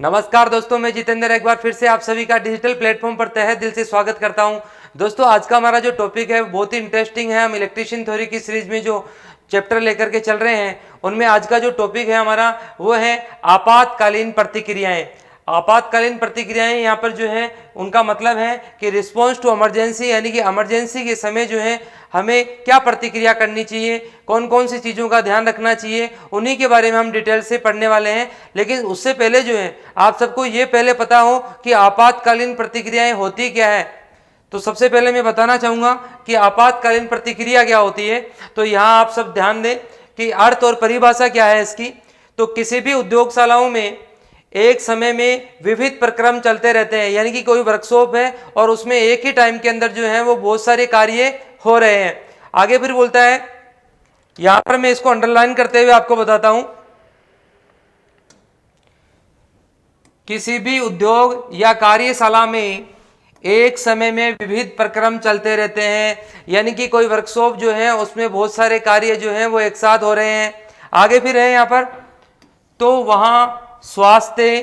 नमस्कार दोस्तों, मैं जितेंद्र एक बार फिर से आप सभी का डिजिटल प्लेटफॉर्म पर तहे दिल से स्वागत करता हूं। दोस्तों, आज का हमारा जो टॉपिक है बहुत ही इंटरेस्टिंग है। हम इलेक्ट्रिशियन थ्योरी की सीरीज में जो चैप्टर लेकर के चल रहे हैं उनमें आज का जो टॉपिक है हमारा वो है आपातकालीन प्रतिक्रियाएं। आपातकालीन प्रतिक्रियाएं यहाँ पर जो है उनका मतलब है कि रिस्पॉन्स टू इमरजेंसी, यानी कि इमरजेंसी के समय जो है हमें क्या प्रतिक्रिया करनी चाहिए, कौन कौन सी चीज़ों का ध्यान रखना चाहिए, उन्हीं के बारे में हम डिटेल से पढ़ने वाले हैं। लेकिन उससे पहले जो है आप सबको ये पहले पता हो कि आपातकालीन प्रतिक्रियाएं होती क्या है। तो सबसे पहले मैं बताना चाहूँगा कि आपातकालीन प्रतिक्रिया क्या होती है। तो यहाँ आप सब ध्यान दें कि अर्थ और परिभाषा क्या है इसकी। तो किसी भी उद्योगशालाओं में एक समय में विविध प्रक्रम चलते रहते हैं, यानी कि कोई वर्कशॉप है और उसमें एक ही टाइम के अंदर जो है वो बहुत सारे कार्य हो रहे हैं। आगे फिर बोलता है, यहां पर मैं इसको अंडरलाइन करते हुए आपको बताता हूं, किसी भी उद्योग या कार्यशाला में एक समय में विविध प्रक्रम चलते रहते हैं, यानी कि कोई वर्कशॉप जो है उसमें बहुत सारे कार्य जो हैं वो एक साथ हो रहे हैं। आगे फिर है यहाँ पर, तो वहां स्वास्थ्य,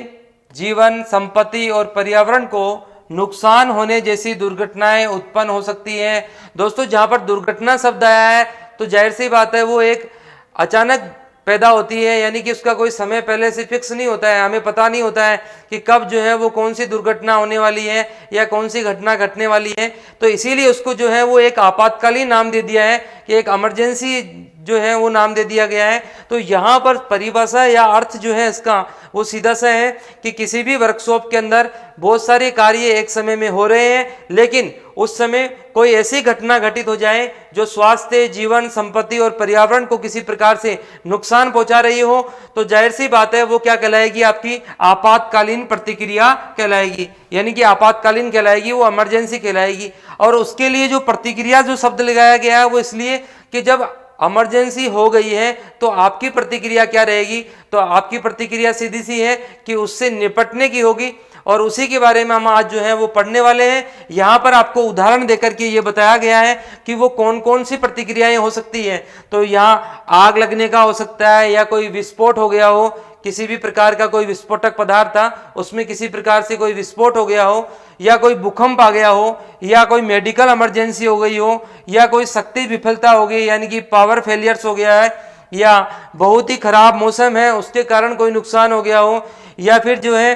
जीवन, संपत्ति और पर्यावरण को नुकसान होने जैसी दुर्घटनाएं उत्पन्न हो सकती हैं। दोस्तों, जहां पर दुर्घटना शब्द आया है तो जाहिर सी बात है वो एक अचानक पैदा होती है, यानी कि उसका कोई समय पहले से फिक्स नहीं होता है। हमें पता नहीं होता है कि कब जो है वो कौन सी दुर्घटना होने वाली है या कौन सी घटना घटने वाली है। तो इसीलिए उसको जो है वो एक आपातकालीन नाम दे दिया है कि एक इमरजेंसी जो है वो नाम दे दिया गया है। तो यहाँ पर परिभाषा या अर्थ जो है इसका वो सीधा सा है कि किसी भी वर्कशॉप के अंदर बहुत सारे कार्य एक समय में हो रहे हैं, लेकिन उस समय कोई ऐसी घटना घटित हो जाए जो स्वास्थ्य, जीवन, संपत्ति और पर्यावरण को किसी प्रकार से नुकसान पहुंचा रही हो, तो जाहिर सी बात है वो क्या कहलाएगी, आपकी आपातकालीन प्रतिक्रिया कहलाएगी, यानी कि आपातकालीन कहलाएगी, वो इमरजेंसी कहलाएगी। और उसके लिए जो प्रतिक्रिया जो शब्द लगाया गया है वो इसलिए कि जब इमरजेंसी हो गई है तो आपकी प्रतिक्रिया क्या रहेगी। तो आपकी प्रतिक्रिया सीधी सी है कि उससे निपटने की होगी, और उसी के बारे में हम आज जो है वो पढ़ने वाले हैं। यहाँ पर आपको उदाहरण देकर के ये बताया गया है कि वो कौन कौन सी प्रतिक्रियाएं हो सकती हैं। तो यहाँ आग लगने का हो सकता है, या कोई विस्फोट हो गया हो, किसी भी प्रकार का कोई विस्फोटक पदार्थ था उसमें किसी प्रकार से कोई विस्फोट हो गया हो, या कोई भूकंप आ गया हो, या कोई मेडिकल इमरजेंसी हो गई हो, या कोई शक्ति विफलता हो गई यानी कि पावर फेलियर्स हो गया है, या बहुत ही खराब मौसम है उसके कारण कोई नुकसान हो गया हो, या फिर जो है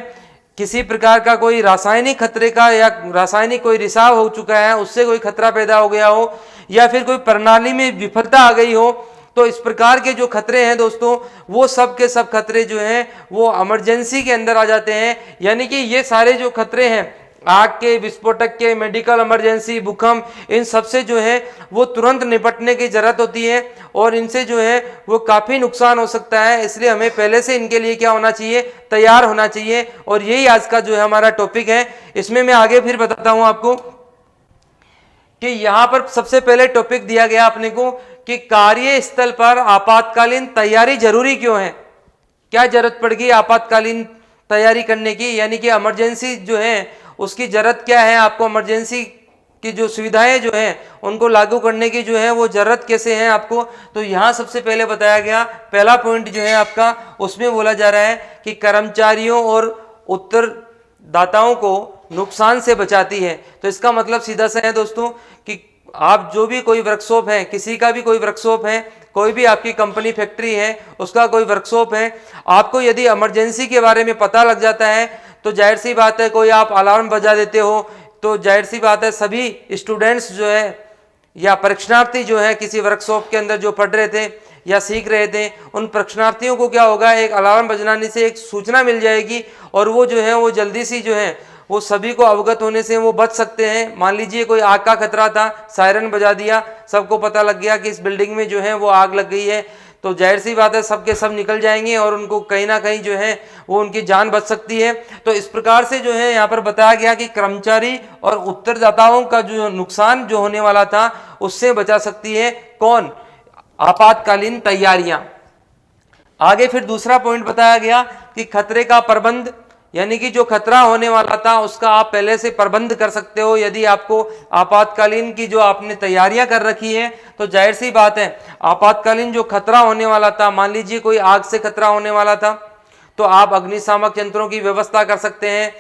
किसी प्रकार का कोई रासायनिक खतरे का या रासायनिक कोई रिसाव हो चुका है उससे कोई खतरा पैदा हो गया हो, या फिर कोई प्रणाली में विफलता आ गई हो। तो इस प्रकार के जो खतरे हैं दोस्तों, वो सब के सब खतरे जो हैं वो इमरजेंसी के अंदर आ जाते हैं। यानी कि ये सारे जो खतरे हैं, आग के, विस्फोटक के, मेडिकल इमरजेंसी, भूकंप, इन सब से जो है वो तुरंत निपटने की जरूरत होती है, और इनसे जो है वो काफ़ी नुकसान हो सकता है। इसलिए हमें पहले से इनके लिए क्या होना चाहिए, तैयार होना चाहिए। और यही आज का जो है हमारा टॉपिक है। इसमें मैं आगे फिर बताता हूँ आपको कि यहाँ पर सबसे पहले टॉपिक दिया गया अपने को कि कार्यस्थल पर आपातकालीन तैयारी जरूरी क्यों है, क्या जरूरत पड़ गई आपातकालीन तैयारी करने की, यानी कि इमरजेंसी जो है उसकी जरूरत क्या है, आपको इमरजेंसी की जो सुविधाएं जो हैं उनको लागू करने की जो है वो जरूरत कैसे है आपको। तो यहाँ सबसे पहले बताया गया, पहला पॉइंट जो है आपका उसमें बोला जा रहा है कि कर्मचारियों और उत्तरदाताओं को नुकसान से बचाती है। तो इसका मतलब सीधा सा है दोस्तों कि आप जो भी कोई वर्कशॉप है, किसी का भी कोई वर्कशॉप है, कोई भी आपकी कंपनी फैक्ट्री है उसका कोई वर्कशॉप है, आपको यदि इमरजेंसी के बारे में पता लग जाता है तो जाहिर सी बात है कोई आप अलार्म बजा देते हो, तो जाहिर सी बात है सभी स्टूडेंट्स जो है या परीक्षार्थी जो है किसी वर्कशॉप के अंदर जो पढ़ रहे थे या सीख रहे थे, उन परीक्षार्थियों को क्या होगा, एक अलार्म बजाने से एक सूचना मिल जाएगी, और वो जो है वो जल्दी सी जो है वो सभी को अवगत होने से वो बच सकते हैं। मान लीजिए कोई आग का खतरा था, सायरन बजा दिया, सबको पता लग गया कि इस बिल्डिंग में जो है वो आग लग गई है, तो जाहिर सी बात है सबके सब निकल जाएंगे और उनको कहीं ना कहीं जो है वो उनकी जान बच सकती है। तो इस प्रकार से जो है यहाँ पर बताया गया कि कर्मचारी और उत्तरदाताओं का जो नुकसान जो होने वाला था उससे बचा सकती है कौन, आपातकालीन तैयारियां। आगे फिर दूसरा पॉइंट बताया गया कि खतरे का प्रबंध, यानी कि जो खतरा होने वाला था उसका आप पहले से प्रबंध कर सकते हो। यदि आपको आपातकालीन की जो आपने तैयारियां कर रखी है तो जाहिर सी बात है आपातकालीन जो खतरा होने वाला था, मान लीजिए कोई आग से खतरा होने वाला था, तो आप अग्निशामक यंत्रों की व्यवस्था कर सकते हैं।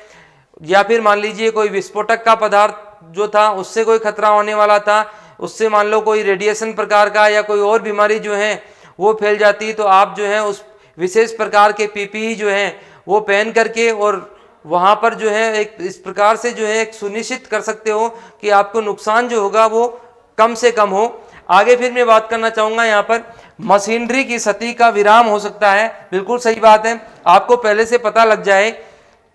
या फिर मान लीजिए कोई विस्फोटक का पदार्थ जो था उससे कोई खतरा होने वाला था, उससे मान लो कोई रेडिएशन प्रकार का या कोई और बीमारी जो है वो फैल जाती, तो आप जो है उस विशेष प्रकार के पीपीई जो है वो पहन करके और वहां पर जो है एक इस प्रकार से जो है एक सुनिश्चित कर सकते हो कि आपको नुकसान जो होगा वो कम से कम हो। आगे फिर मैं बात करना चाहूंगा यहाँ पर मशीनरी की क्षति का विराम हो सकता है। बिल्कुल सही बात है, आपको पहले से पता लग जाए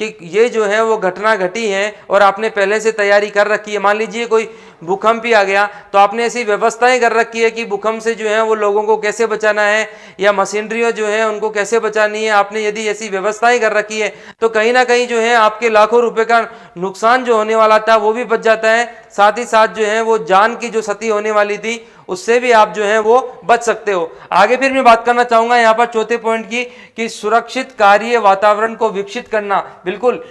कि ये जो है वो घटना घटी है और आपने पहले से तैयारी कर रखी है। मान लीजिए कोई भूकंप ही आ गया तो आपने ऐसी व्यवस्थाएं कर रखी है कि भूकंप से जो है वो लोगों को कैसे बचाना है या मशीनरी जो है उनको कैसे बचानी है। आपने यदि ऐसी व्यवस्थाएं कर रखी है तो कहीं ना कहीं जो है आपके लाखों रुपए का नुकसान जो होने वाला था वो भी बच जाता है। साथ ही साथ जो है वो जान की जो क्षति होने वाली थी उससे भी आप जो है वो बच सकते हो। आगे फिर मैं बात करना चाहूंगा यहाँ पर चौथे पॉइंट की कि सुरक्षित कार्य वातावरण को विकसित करना। बिल्कुल,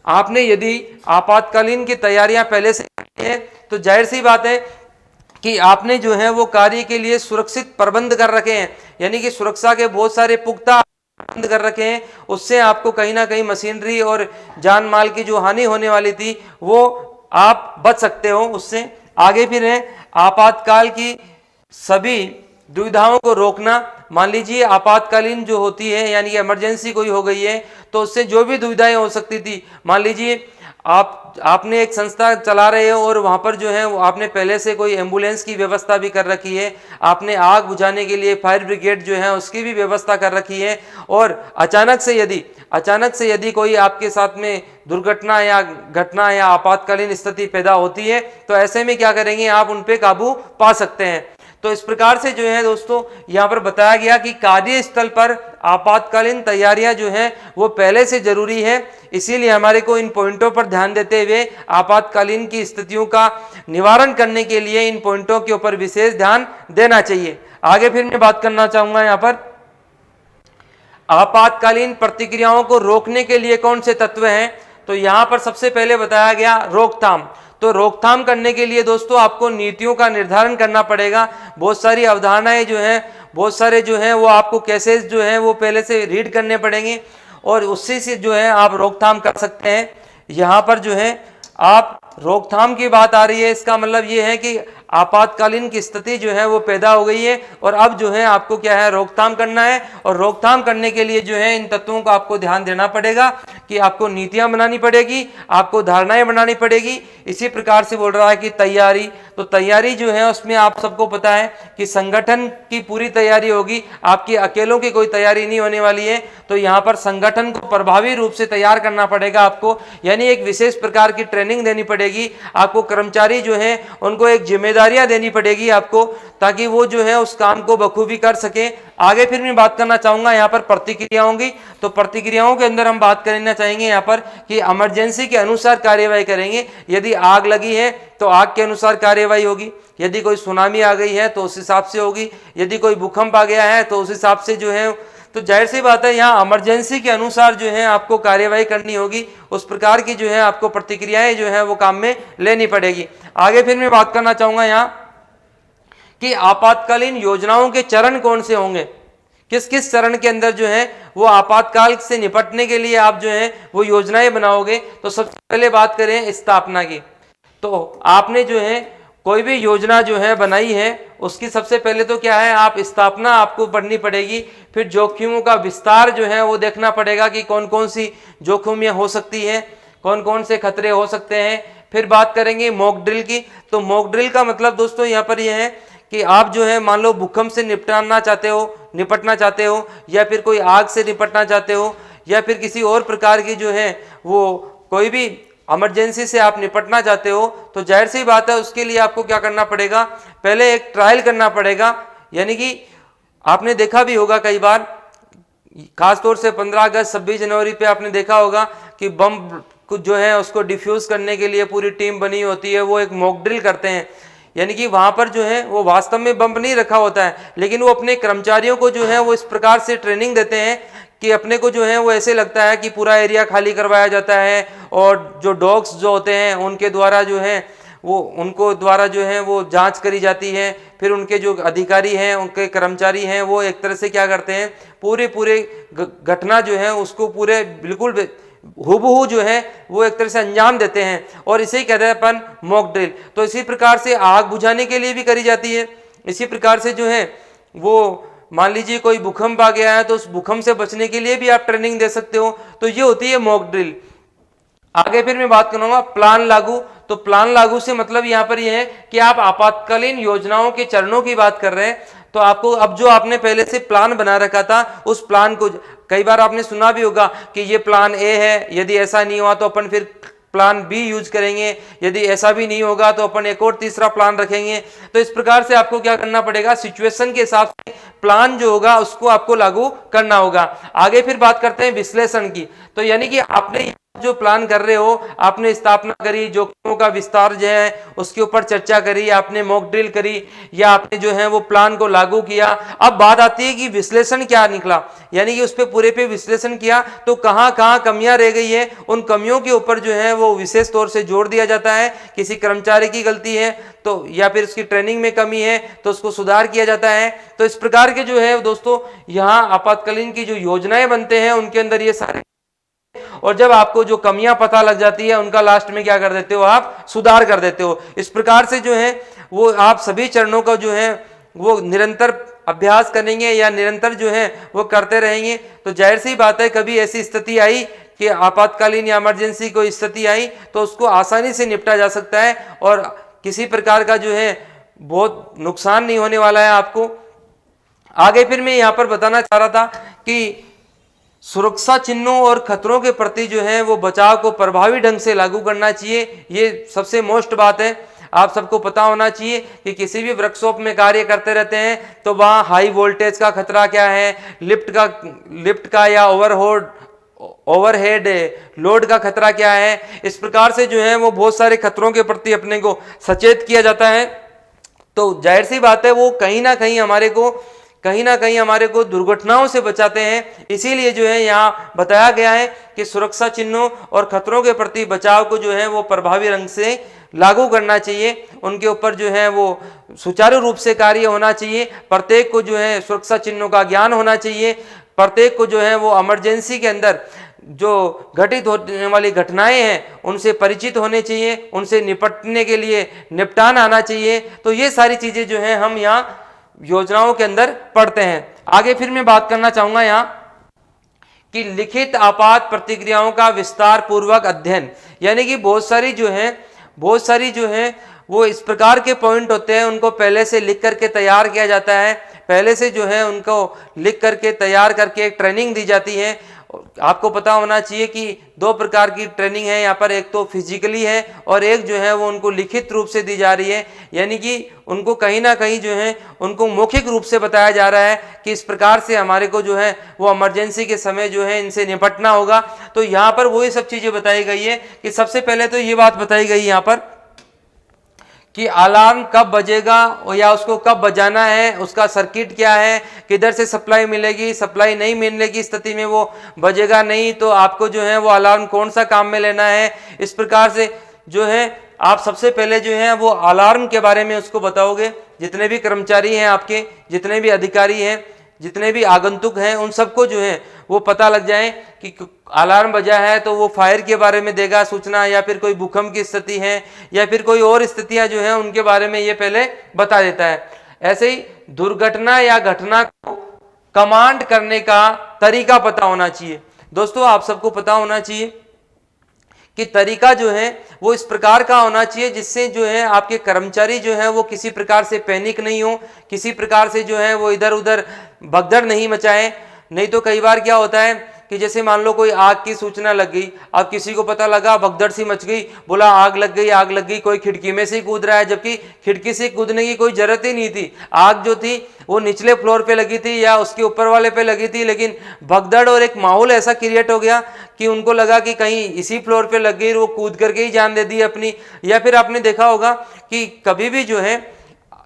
आपने यदि आपातकालीन की तैयारियां पहले से की है तो जाहिर सी बात है कि आपने जो है वो कार्य के लिए सुरक्षित प्रबंध कर रखे हैं, यानी कि सुरक्षा के बहुत सारे पुख्ता प्रबंध कर रखे हैं। उससे आपको कहीं ना कहीं मशीनरी और जान माल की जो हानि होने वाली थी वो आप बच सकते हो उससे। आगे फिर है आपातकाल की सभी दुविधाओं को रोकना। मान लीजिए आपातकालीन जो होती है यानी कि इमरजेंसी कोई हो गई है तो उससे जो भी दुविधाएं हो सकती थी, मान लीजिए आपने एक संस्था चला रहे हो और वहां पर जो है आपने पहले से कोई एम्बुलेंस की व्यवस्था भी कर रखी है, आपने आग बुझाने के लिए फायर ब्रिगेड जो है उसकी भी व्यवस्था कर रखी है, और अचानक से यदि कोई आपके साथ में दुर्घटना या घटना या आपातकालीन स्थिति पैदा होती है तो ऐसे में क्या करेंगे, आप उन पे काबू पा सकते हैं। तो इस प्रकार से जो है दोस्तों यहाँ पर बताया गया कि कार्यस्थल पर आपातकालीन तैयारियां जो है वो पहले से जरूरी है। इसीलिए हमारे को इन पॉइंटों पर ध्यान देते हुए आपातकालीन की स्थितियों का निवारण करने के लिए इन पॉइंटों के ऊपर विशेष ध्यान देना चाहिए। आगे फिर मैं बात करना चाहूंगा यहाँ पर आपातकालीन प्रतिक्रियाओं को रोकने के लिए कौन से तत्व हैं। तो यहाँ पर सबसे पहले बताया गया रोकथाम। तो रोकथाम करने के लिए दोस्तों आपको नीतियों का निर्धारण करना पड़ेगा। बहुत सारी अवधारणाएं जो हैं, बहुत सारे जो हैं वो आपको केसेस जो हैं वो पहले से रीड करने पड़ेंगे और उससे से जो है आप रोकथाम कर सकते हैं। यहाँ पर जो है आप रोकथाम की बात आ रही है, इसका मतलब ये है कि आपातकालीन की स्थिति जो है वो पैदा हो गई है और अब जो है आपको क्या है, रोकथाम करना है। और रोकथाम करने के लिए जो है इन तत्वों को आपको ध्यान देना पड़ेगा कि आपको नीतियां बनानी पड़ेगी, आपको धारणाएं बनानी पड़ेगी। इसी प्रकार से बोल रहा है कि तैयारी, तो तैयारी जो है उसमें आप सबको पता है कि संगठन की पूरी तैयारी होगी, आपकी अकेलों की कोई तैयारी नहीं होने वाली है। तो यहाँ पर संगठन को प्रभावी रूप से तैयार करना पड़ेगा आपको, यानी एक विशेष प्रकार की ट्रेनिंग देनी पड़ेगी आपको। कर्मचारी जो है उनको एक जिम्मेदारियां देनी पड़ेगी आपको, ताकि वो जो है उस काम को बखूबी कर सके। आगे फिर मैं बात करना चाहूंगा यहाँ पर प्रतिक्रियाओं की। तो प्रतिक्रियाओं के अंदर हम बात करना चाहेंगे यहाँ पर कि इमरजेंसी के अनुसार कार्यवाही करेंगे। यदि आग लगी है तो आग के अनुसार कार्यवाही होगी, यदि कोई सुनामी आ गई है तो उस हिसाब से होगी, यदि कोई भूकंप आ गया है तो उस हिसाब से जो है। तो जाहिर सी बात है यहाँ इमरजेंसी के अनुसार जो है आपको कार्यवाही करनी होगी, उस प्रकार की जो है आपको प्रतिक्रियाएं जो है वो काम में लेनी पड़ेगी। आगे फिर मैं बात करना चाहूंगा यहाँ कि आपातकालीन योजनाओं के चरण कौन से होंगे, किस किस चरण के अंदर जो है वो आपातकाल से निपटने के लिए आप जो है वो योजनाएं बनाओगे। तो सबसे पहले बात करें स्थापना की। तो आपने जो है कोई भी योजना जो है बनाई है उसकी सबसे पहले तो क्या है, आप स्थापना आपको पढ़नी पड़ेगी। फिर जोखिमों का विस्तार जो है वो देखना पड़ेगा कि कौन कौन सी जोखिमें हो सकती है, कौन कौन से खतरे हो सकते हैं। फिर बात करेंगे मॉक ड्रिल की। तो मॉक ड्रिल का मतलब दोस्तों यहाँ पर यह है कि आप जो है मान लो भूकंप से निपटना चाहते हो या फिर कोई आग से निपटना चाहते हो या फिर किसी और प्रकार की जो है वो कोई भी इमरजेंसी से आप निपटना चाहते हो, तो जाहिर सी बात है उसके लिए आपको क्या करना पड़ेगा, पहले एक ट्रायल करना पड़ेगा। यानी कि आपने देखा भी होगा कई बार, खासतौर से 15 अगस्त 26 जनवरी पे आपने देखा होगा कि बम कुछ जो है उसको डिफ्यूज करने के लिए पूरी टीम बनी होती है, वो एक मॉक ड्रिल करते हैं। यानी कि वहां पर जो है वो वास्तव में बम नहीं रखा होता है, लेकिन वो अपने कर्मचारियों को जो है वो इस प्रकार से ट्रेनिंग देते हैं कि अपने को जो है वो ऐसे लगता है कि पूरा एरिया खाली करवाया जाता है और जो डॉग्स जो होते हैं उनके द्वारा जो है वो उनको द्वारा जो है वो जांच करी जाती है। फिर उनके जो अधिकारी हैं, उनके कर्मचारी हैं, वो एक तरह से क्या करते हैं, पूरे घटना जो है उसको पूरे बिल्कुल हूबहू जो है वो एक तरह से अंजाम देते हैं, और इसे ही कहते हैं अपन मॉक ड्रिल। तो इसी प्रकार से आग बुझाने के लिए भी करी जाती है। इसी प्रकार से जो है वो मान लीजिए कोई भूकंप आ गया है तो उस भूकंप से बचने के लिए भी आप ट्रेनिंग दे सकते हो। तो ये होती है मॉक ड्रिल। आगे फिर मैं बात करूंगा प्लान लागू। तो प्लान लागू से मतलब यहां पर यह है कि आप आपातकालीन योजनाओं के चरणों की बात कर रहे हैं। तो आपको अब जो आपने पहले से प्लान बना रखा था, उस प्लान को कई बार आपने सुना भी होगा कि ये प्लान ए है, यदि ऐसा नहीं हुआ तो अपन फिर प्लान बी यूज करेंगे, यदि ऐसा भी नहीं होगा तो अपन एक और तीसरा प्लान रखेंगे। तो इस प्रकार से आपको क्या करना पड़ेगा, सिचुएशन के हिसाब से प्लान जो होगा उसको आपको लागू करना होगा। आगे फिर बात करते हैं विश्लेषण की। तो यानी कि आपने जो प्लान कर रहे हो, आपने स्थापना करी, जोखिमों का विस्तार जो है उसके ऊपर चर्चा करी, आपने मॉक ड्रिल करी, या आपने जो है वो प्लान को लागू किया। अब बात आती है कि विश्लेषण क्या निकला, यानी कि उस पे पूरे पे विश्लेषण किया तो कहां कहां कमियां रह गई है, उन कमियों के ऊपर जो है वो विशेष तौर से जोर दिया जाता है। किसी कर्मचारी की गलती है तो, या फिर उसकी ट्रेनिंग में कमी है तो उसको सुधार किया जाता है। तो इस प्रकार के जो है दोस्तों यहाँ आपातकालीन की जो योजनाएं बनते हैं उनके अंदर ये सारे, और जब आपको जो कमियां पता लग जाती है उनका लास्ट में क्या कर देते हो, आप सुधार कर देते हो। इस प्रकार से जो है वो आप सभी चरणों का जो है वो निरंतर अभ्यास करेंगे या निरंतर जो है वो करते रहेंगे। तो जाहिर सी बात है कभी ऐसी स्थिति आई कि आपातकालीन या इमरजेंसी कोई स्थिति आई तो उसको आसानी से निपटा जा सकता है और किसी प्रकार का जो है बहुत नुकसान नहीं होने वाला है आपको। आगे फिर मैं यहाँ पर बताना चाह रहा था कि सुरक्षा चिन्हों और खतरों के प्रति जो है वो बचाव को प्रभावी ढंग से लागू करना चाहिए। ये सबसे मोस्ट बात है। आप सबको पता होना चाहिए कि किसी भी वर्कशॉप में कार्य करते रहते हैं तो वहाँ हाई वोल्टेज का खतरा क्या है, लिफ्ट का या ओवरहेड लोड का खतरा क्या है। इस प्रकार से जो है वो बहुत सारे खतरों के प्रति अपने को सचेत किया जाता है। तो जाहिर सी बात है वो कहीं ना कहीं हमारे को दुर्घटनाओं से बचाते हैं। इसीलिए जो है यहाँ बताया गया है कि सुरक्षा चिन्हों और खतरों के प्रति बचाव को जो है वो प्रभावी ढंग से लागू करना चाहिए। उनके ऊपर जो है वो सुचारू रूप से कार्य होना चाहिए। प्रत्येक को जो है सुरक्षा चिन्हों का ज्ञान होना चाहिए। प्रत्येक को जो है वो इमरजेंसी के अंदर जो घटित होने वाली घटनाएं हैं उनसे परिचित होने चाहिए, उनसे निपटने के लिए निपटान आना चाहिए। तो ये सारी चीजें जो है हम यहाँ योजनाओं के अंदर पढ़ते हैं। आगे फिर मैं बात करना चाहूंगा यहाँ कि लिखित आपात प्रतिक्रियाओं का विस्तार पूर्वक अध्ययन, यानी कि बहुत सारी जो है वो इस प्रकार के पॉइंट होते हैं, उनको पहले से लिख करके तैयार किया जाता है। पहले से जो है उनको लिख करके तैयार करके एक ट्रेनिंग दी जाती है। आपको पता होना चाहिए कि दो प्रकार की ट्रेनिंग है यहाँ पर, एक तो फिजिकली है और एक जो है वो उनको लिखित रूप से दी जा रही है। यानी कि उनको कहीं ना कहीं जो है उनको मौखिक रूप से बताया जा रहा है कि इस प्रकार से हमारे को जो है वो इमरजेंसी के समय जो है इनसे निपटना होगा। तो यहाँ पर वही सब चीज़ें बताई गई है कि सबसे पहले तो ये बात बताई गई यहाँ पर कि अलार्म कब बजेगा या उसको कब बजाना है, उसका सर्किट क्या है, किधर से सप्लाई मिलेगी, सप्लाई नहीं मिलने की स्थिति में वो बजेगा नहीं तो आपको जो है वो अलार्म कौन सा काम में लेना है। इस प्रकार से जो है आप सबसे पहले जो है वो अलार्म के बारे में उसको बताओगे। जितने भी कर्मचारी हैं आपके, जितने भी अधिकारी हैं, जितने भी आगंतुक हैं, उन सबको जो है वो पता लग जाए कि अलार्म बजा है तो वो फायर के बारे में देगा सूचना, या फिर कोई भूकंप की स्थिति है या फिर कोई और स्थितियां जो है उनके बारे में ये पहले बता देता है। ऐसे ही दुर्घटना या घटना को कमांड करने का तरीका पता होना चाहिए। दोस्तों आप सबको पता होना चाहिए कि तरीका जो है वो इस प्रकार का होना चाहिए जिससे जो है आपके कर्मचारी जो है वो किसी प्रकार से पैनिक नहीं हो, किसी प्रकार से जो है वो इधर उधर भगदड़ नहीं मचाए। नहीं तो कई बार क्या होता है कि जैसे मान लो कोई आग की सूचना लग गई, अब किसी को पता लगा, भगदड़ सी मच गई, बोला आग लग गई, कोई खिड़की में से ही कूद रहा है, जबकि खिड़की से कूदने की कोई जरूरत ही नहीं थी। आग जो थी वो निचले फ्लोर पे लगी थी या उसके ऊपर वाले पे लगी थी, लेकिन भगदड़ और एक माहौल ऐसा क्रिएट हो गया कि उनको लगा कि कहीं इसी फ्लोर पे लग गई, वो कूद करके ही जान दे दी अपनी। या फिर आपने देखा होगा कि कभी भी जो है,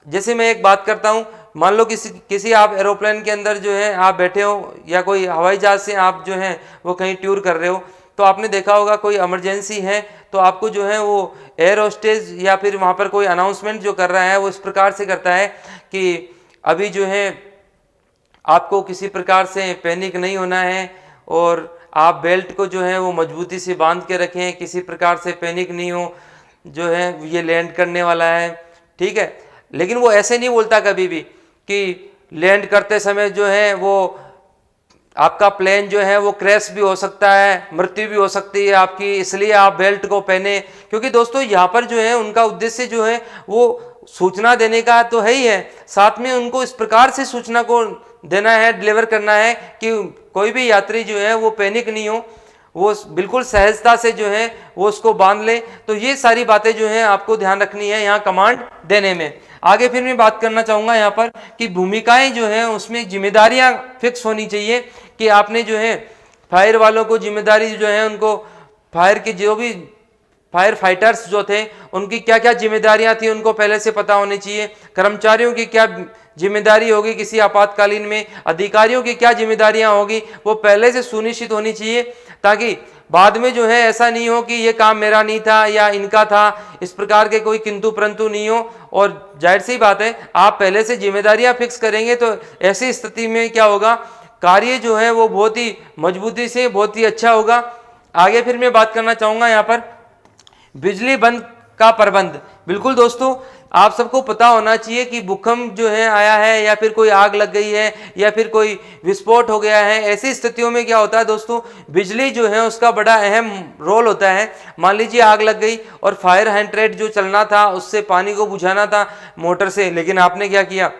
जैसे मैं एक बात करता हूँ, मान लो किसी आप एरोप्लेन के अंदर जो है आप बैठे हो या कोई हवाई जहाज से आप जो है वो कहीं टूर कर रहे हो, तो आपने देखा होगा कोई इमरजेंसी है तो आपको जो है वो एयर होस्टेस या फिर वहाँ पर कोई अनाउंसमेंट जो कर रहा है वो इस प्रकार से करता है कि अभी जो है आपको किसी प्रकार से पैनिक नहीं होना है और आप बेल्ट को जो है वो मजबूती से बांध के रखें, किसी प्रकार से पैनिक नहीं हो, जो है ये लैंड करने वाला है, ठीक है। लेकिन वो ऐसे नहीं बोलता कभी भी कि लैंड करते समय जो है वो आपका प्लेन जो है वो क्रैश भी हो सकता है, मृत्यु भी हो सकती है आपकी, इसलिए आप बेल्ट को पहने। क्योंकि दोस्तों यहाँ पर जो है उनका उद्देश्य जो है वो सूचना देने का तो है ही है, साथ में उनको इस प्रकार से सूचना को देना है, डिलीवर करना है कि कोई भी यात्री जो है वो पैनिक नहीं हो, वो बिल्कुल सहजता से जो है वो उसको बांध ले। तो ये सारी बातें जो है आपको ध्यान रखनी है यहाँ कमांड देने में। आगे फिर मैं बात करना चाहूँगा यहाँ पर कि भूमिकाएं जो है उसमें जिम्मेदारियाँ फिक्स होनी चाहिए कि आपने जो है फायर वालों को जिम्मेदारी जो है उनको फायर की जो भी फायर फाइटर्स जो थे उनकी क्या क्या जिम्मेदारियां थी उनको पहले से पता होनी चाहिए, कर्मचारियों की क्या जिम्मेदारी होगी किसी आपातकालीन में, अधिकारियों की क्या जिम्मेदारियां होगी वो पहले से सुनिश्चित होनी चाहिए, ताकि बाद में जो है ऐसा नहीं हो कि ये काम मेरा नहीं था या इनका था, इस प्रकार के कोई किंतु परंतु नहीं हो। और जाहिर सी बात है आप पहले से जिम्मेदारियां फिक्स करेंगे तो ऐसी स्थिति में क्या होगा, कार्य जो है वो बहुत ही मजबूती से बहुत ही अच्छा होगा। आगे फिर मैं बात करना चाहूँगा यहाँ पर बिजली बंद का प्रबंध। बिल्कुल दोस्तों आप सबको पता होना चाहिए कि भूकंप जो है आया है या फिर कोई आग लग गई है या फिर कोई विस्फोट हो गया है, ऐसी स्थितियों में क्या होता है दोस्तों, बिजली जो है उसका बड़ा अहम रोल होता है। मान लीजिए आग लग गई और फायर हाइड्रेंट जो चलना था उससे पानी को बुझाना था मोटर से, लेकिन आपने क्या किया,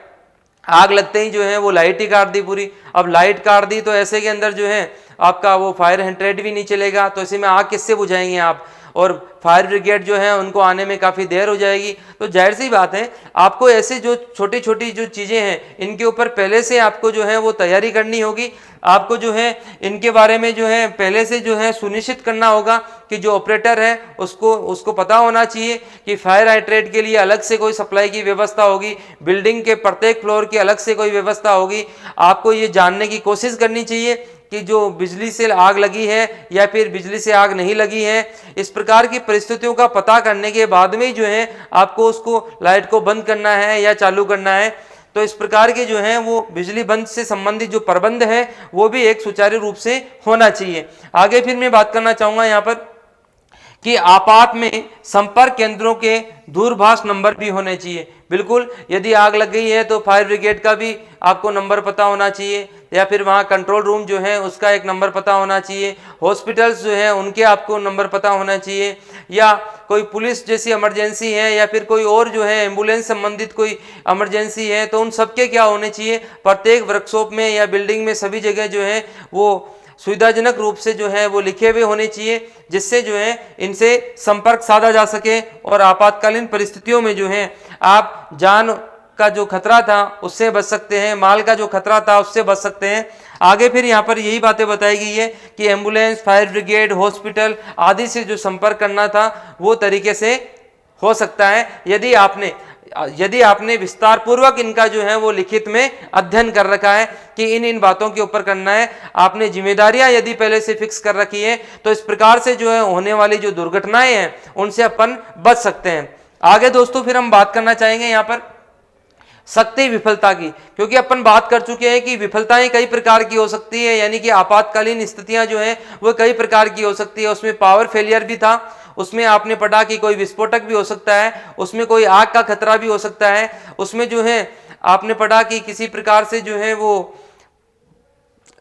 आग लगते ही जो है वो लाइट ही काट दी पूरी। अब लाइट काट दी तो ऐसे के अंदर जो है आपका वो फायर हाइड्रेंट भी नहीं चलेगा, तो ऐसे में आग किससे बुझाएंगे आप, और फायर ब्रिगेड जो है उनको आने में काफ़ी देर हो जाएगी। तो जाहिर सी बात है आपको ऐसे जो छोटी छोटी जो चीज़ें हैं इनके ऊपर पहले से आपको जो है वो तैयारी करनी होगी, आपको जो है इनके बारे में जो है पहले से जो है सुनिश्चित करना होगा कि जो ऑपरेटर है उसको पता होना चाहिए कि फायर हाइड्रेंट के लिए अलग से कोई सप्लाई की व्यवस्था होगी, बिल्डिंग के प्रत्येक फ्लोर की अलग से कोई व्यवस्था होगी। आपको ये जानने की कोशिश करनी चाहिए कि जो बिजली से आग लगी है या फिर बिजली से आग नहीं लगी है, इस प्रकार की परिस्थितियों का पता करने के बाद में जो है आपको उसको लाइट को बंद करना है या चालू करना है। तो इस प्रकार के जो है वो बिजली बंद से संबंधित जो प्रबंध है वो भी एक सुचारू रूप से होना चाहिए। आगे फिर मैं बात करना चाहूँगा यहाँ पर कि आपात में संपर्क केंद्रों के दूरभाष नंबर भी होने चाहिए। बिल्कुल, यदि आग लग गई है तो फायर ब्रिगेड का भी आपको नंबर पता होना चाहिए, या फिर वहाँ कंट्रोल रूम जो है उसका एक नंबर पता होना चाहिए, हॉस्पिटल्स जो है उनके आपको नंबर पता होना चाहिए, या कोई पुलिस जैसी इमरजेंसी है या फिर कोई और जो है एम्बुलेंस संबंधित कोई इमरजेंसी है, तो उन सबके क्या होने चाहिए, प्रत्येक वर्कशॉप में या बिल्डिंग में सभी जगह जो है वो सुविधाजनक रूप से जो है वो लिखे हुए होने चाहिए, जिससे जो है इनसे संपर्क साधा जा सके और आपातकालीन परिस्थितियों में जो है आप जान का जो खतरा था उससे बच सकते हैं, माल का जो खतरा था उससे बच सकते हैं। आगे फिर यहाँ पर यही बातें बताई गई है कि एम्बुलेंस, फायर ब्रिगेड, हॉस्पिटल आदि से जो संपर्क करना था वो तरीके से हो सकता है यदि आपने विस्तार पूर्वक इनका जो है वो लिखित में अध्ययन कर रखा है कि इन बातों के ऊपर करना है, आपने जिम्मेदारियां यदि पहले से फिक्स कर रखी है, तो इस प्रकार से जो है होने वाली जो दुर्घटनाएं हैं उनसे अपन बच सकते हैं। आगे दोस्तों फिर हम बात करना चाहेंगे यहाँ पर शक्ति विफलता की, क्योंकि अपन बात कर चुके हैं कि विफलताएं कई प्रकार की हो सकती है, यानी कि आपातकालीन स्थितियां जो है वो कई प्रकार की हो सकती है। उसमें पावर फेलियर भी था, उसमें आपने पढ़ा कि कोई विस्फोटक भी हो सकता है, उसमें कोई आग का खतरा भी हो सकता है, उसमें जो है आपने पढ़ा कि किसी प्रकार से जो है वो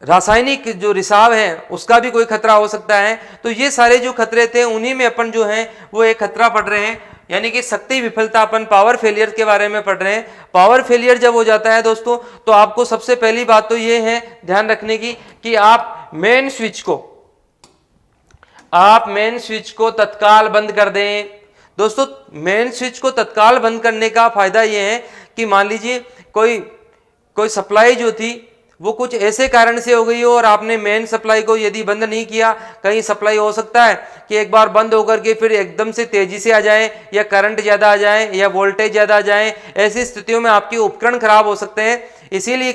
रासायनिक जो रिसाव है उसका भी कोई खतरा हो सकता है। तो ये सारे जो खतरे थे उन्हीं में अपन जो है वो एक खतरा पढ़ रहे हैं, यानी कि शक्ति विफलता अपन पावर फेलियर के बारे में पढ़ रहे हैं। पावर फेलियर जब हो जाता है दोस्तों तो आपको सबसे पहली बात तो ये है ध्यान रखने की कि आप मेन स्विच को तत्काल बंद कर दें। दोस्तों मेन स्विच को तत्काल बंद करने का फायदा ये है कि मान लीजिए कोई सप्लाई जो थी वो कुछ ऐसे कारण से हो गई हो और आपने मेन सप्लाई को यदि बंद नहीं किया, कहीं सप्लाई हो सकता है कि एक बार बंद होकर के फिर एकदम से तेजी से आ जाए या करंट ज़्यादा आ जाए या वोल्टेज ज़्यादा आ जाए, ऐसी स्थितियों में आपके उपकरण खराब हो सकते हैं। इसीलिए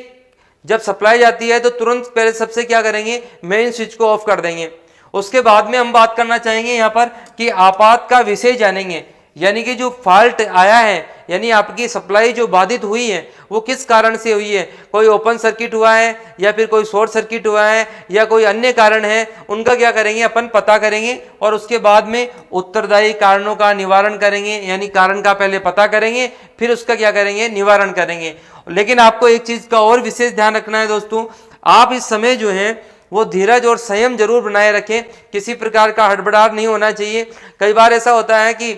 जब सप्लाई जाती है तो तुरंत पहले सबसे क्या करेंगे, मेन स्विच को ऑफ कर देंगे। उसके बाद में हम बात करना चाहेंगे यहाँ पर कि आपात का विषय जानेंगे, यानी कि जो फॉल्ट आया है, यानी आपकी सप्लाई जो बाधित हुई है वो किस कारण से हुई है, कोई ओपन सर्किट हुआ है या फिर कोई शॉर्ट सर्किट हुआ है या कोई अन्य कारण है, उनका क्या करेंगे अपन पता करेंगे और उसके बाद में उत्तरदायी कारणों का निवारण करेंगे, यानी कारण का पहले पता करेंगे फिर उसका क्या करेंगे निवारण करेंगे। लेकिन आपको एक चीज का और विशेष ध्यान रखना है दोस्तों, आप इस समय जो है वो धीरज और संयम जरूर बनाए रखें, किसी प्रकार का हड़बड़ाहट नहीं होना चाहिए। कई बार ऐसा होता है कि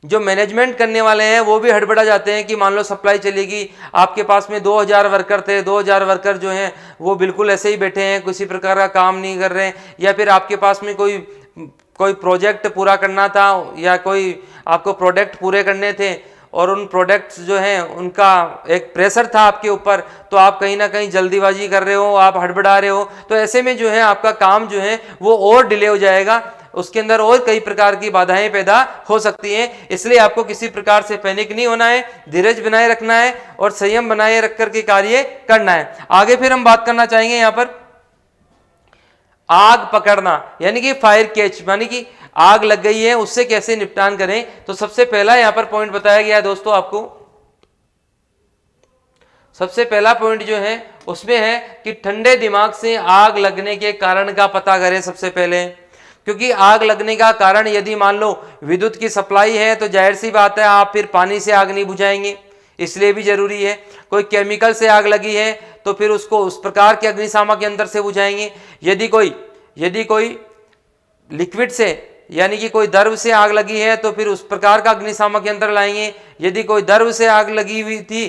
जो मैनेजमेंट करने वाले हैं वो भी हड़बड़ा जाते हैं कि मान लो सप्लाई चलेगी, आपके पास में 2000 वर्कर थे, 2000 वर्कर जो हैं वो बिल्कुल ऐसे ही बैठे हैं, किसी प्रकार का काम नहीं कर रहे हैं, या फिर आपके पास में कोई प्रोजेक्ट पूरा करना था या कोई आपको प्रोडक्ट पूरे करने थे और उन प्रोडक्ट्स जो हैं उनका एक प्रेशर था आपके ऊपर, तो आप कहीं ना कहीं जल्दीबाजी कर रहे हो, आप हड़बड़ा रहे हो, तो ऐसे में जो है आपका काम जो है वो और डिले हो जाएगा, उसके अंदर और कई प्रकार की बाधाएं पैदा हो सकती हैं। इसलिए आपको किसी प्रकार से पैनिक नहीं होना है, धीरज बनाए रखना है और संयम बनाए रख करके कार्य करना है। आगे फिर हम बात करना चाहेंगे यहाँ पर आग पकड़ना, यानी कि फायर कैच, यानी कि आग लग गई है उससे कैसे निपटान करें। तो सबसे पहला यहां पर पॉइंट बताया गया है दोस्तों, आपको सबसे पहला पॉइंट जो है उसमें है कि ठंडे दिमाग से आग लगने के कारण का पता करें सबसे पहले, क्योंकि आग लगने का कारण यदि मान लो विद्युत की सप्लाई है तो जाहिर सी बात है आप फिर पानी से आग नहीं बुझाएंगे, इसलिए भी जरूरी है। कोई केमिकल से आग लगी है तो फिर उसको उस प्रकार के अग्निशामक यंत्र से बुझाएंगे। यदि कोई लिक्विड से यानी कि कोई द्रव से आग लगी है तो फिर उस प्रकार का अग्निशामक यंत्र लाएंगे। यदि कोई द्रव से आग लगी हुई थी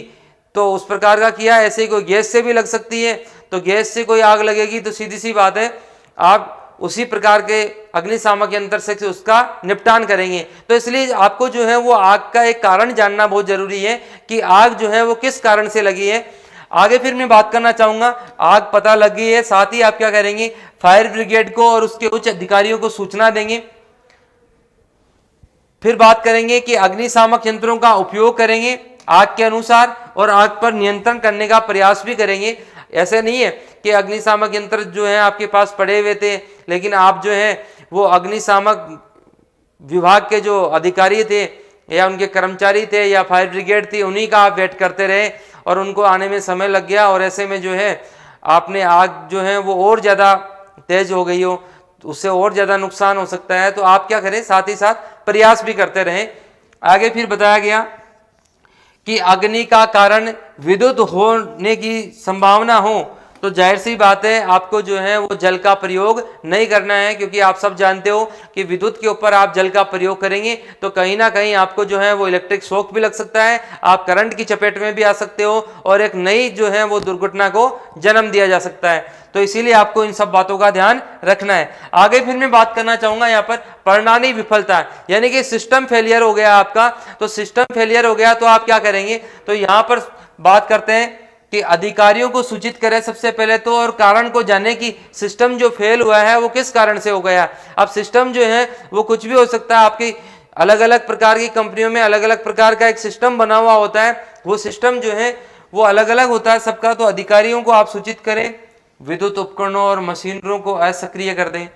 तो उस प्रकार का किया। ऐसे ही कोई गैस से भी लग सकती है, तो गैस से कोई आग लगेगी तो सीधी सी बात है आप उसी प्रकार के अग्निशामक यंत्र से उसका निपटान करेंगे। तो इसलिए आपको जो है वो आग का एक कारण जानना बहुत जरूरी है कि आग जो है वो किस कारण से लगी है। आगे फिर मैं बात करना चाहूंगा, आग पता लगी है, साथ ही आप क्या करेंगे फायर ब्रिगेड को और उसके उच्च अधिकारियों को सूचना देंगे। फिर बात करेंगे कि अग्निशामक यंत्रों का उपयोग करेंगे आग के अनुसार और आग पर नियंत्रण करने का प्रयास भी करेंगे। ऐसे नहीं है कि अग्निशामक यंत्र जो है आपके पास पड़े हुए थे लेकिन आप जो है वो अग्निशामक विभाग के जो अधिकारी थे या उनके कर्मचारी थे या फायर ब्रिगेड थी उन्हीं का आप वेट करते रहे और उनको आने में समय लग गया और ऐसे में जो है आपने आग जो है वो और ज़्यादा तेज हो गई हो, उससे और ज़्यादा नुकसान हो सकता है। तो आप क्या करें साथ ही साथ प्रयास भी करते रहें। आगे फिर बताया गया कि अग्नि का कारण विद्युत होने की संभावना हो तो जाहिर सी बात है आपको जो है वो जल का प्रयोग नहीं करना है, क्योंकि आप सब जानते हो कि विद्युत के ऊपर आप जल का प्रयोग करेंगे तो कहीं ना कहीं आपको जो है वो इलेक्ट्रिक शॉक भी लग सकता है, आप करंट की चपेट में भी आ सकते हो और एक नई जो है वो दुर्घटना को जन्म दिया जा सकता है। तो इसीलिए आपको इन सब बातों का ध्यान रखना है। आगे फिर मैं बात करना चाहूंगा यहाँ पर प्रणाली विफलता, यानी कि सिस्टम फेलियर हो गया आपका। तो सिस्टम फेलियर हो गया तो आप क्या करेंगे, तो यहाँ पर बात करते हैं कि अधिकारियों को सूचित करें सबसे पहले तो और कारण को जाने कि सिस्टम जो फेल हुआ है वो किस कारण से हो गया। अब सिस्टम जो है वो कुछ भी हो सकता है, आपकी अलग अलग प्रकार की कंपनियों में अलग अलग प्रकार का एक सिस्टम बना हुआ होता है, वो सिस्टम जो है वो अलग अलग होता है सबका। तो अधिकारियों को आप सूचित करें, विद्युत उपकरणों और मशीनरों को असक्रिय कर दें,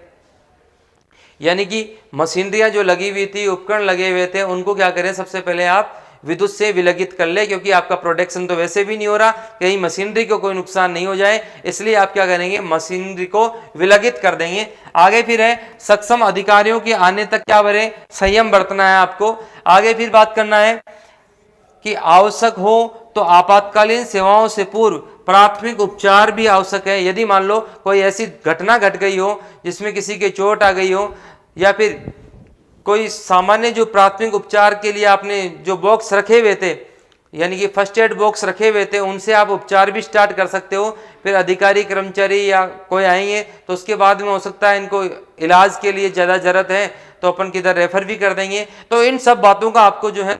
यानी कि मशीनरियां जो लगी हुई थी, उपकरण लगे हुए थे, उनको क्या करें सबसे पहले आप विद्युत से विलगित कर ले, क्योंकि आपका प्रोडक्शन तो वैसे भी नहीं हो रहा, कहीं मशीनरी को कोई नुकसान नहीं हो जाए, इसलिए आप क्या करेंगे मशीनरी को विलगित कर देंगे। आगे फिर है सक्षम अधिकारियों के आने तक क्या बने संयम बरतना है आपको। आगे फिर बात करना है कि आवश्यक हो तो आपातकालीन सेवाओं से पूर्व प्राथमिक उपचार भी आवश्यक है। यदि मान लो कोई ऐसी घटना घट गई हो जिसमें किसी के चोट आ गई हो या फिर कोई सामान्य जो प्राथमिक उपचार के लिए आपने जो बॉक्स रखे हुए थे, यानी कि फर्स्ट एड बॉक्स रखे हुए थे, उनसे आप उपचार भी स्टार्ट कर सकते हो। फिर अधिकारी कर्मचारी या कोई आएंगे तो उसके बाद में हो सकता है इनको इलाज के लिए ज़्यादा जरूरत है तो अपन किधर रेफर भी कर देंगे। तो इन सब बातों का आपको जो है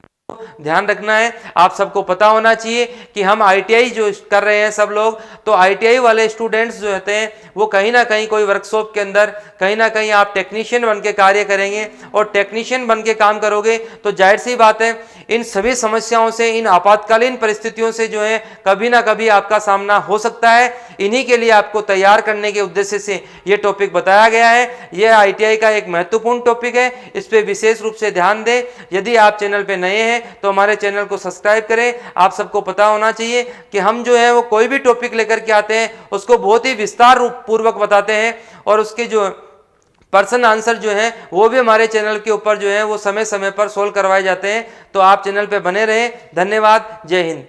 ध्यान रखना है। आप सबको पता होना चाहिए कि हम आईटीआई जो कर रहे हैं सब लोग, तो आईटीआई वाले स्टूडेंट्स जो होते हैं वो कहीं ना कहीं कोई वर्कशॉप के अंदर कहीं ना कहीं आप टेक्नीशियन बन के कार्य करेंगे और टेक्नीशियन बन के काम करोगे तो जाहिर सी बात है इन सभी समस्याओं से, इन आपातकालीन परिस्थितियों से जो है कभी ना कभी आपका सामना हो सकता है। इन्हीं के लिए आपको तैयार करने के उद्देश्य से ये टॉपिक बताया गया है। यह ITI का एक महत्वपूर्ण टॉपिक है, इस पे विशेष रूप से ध्यान दें। यदि आप चैनल पे नए हैं तो हमारे चैनल को सब्सक्राइब करें। आप सबको पता होना चाहिए कि हम जो है वो कोई भी टॉपिक लेकर के आते हैं उसको बहुत ही विस्तार पूर्वक बताते हैं, और उसके जो प्रश्न आंसर जो है वो भी हमारे चैनल के ऊपर जो है वो समय समय पर सोल्व करवाए जाते हैं। तो आप चैनल पे बने रहें। धन्यवाद। जय हिंद।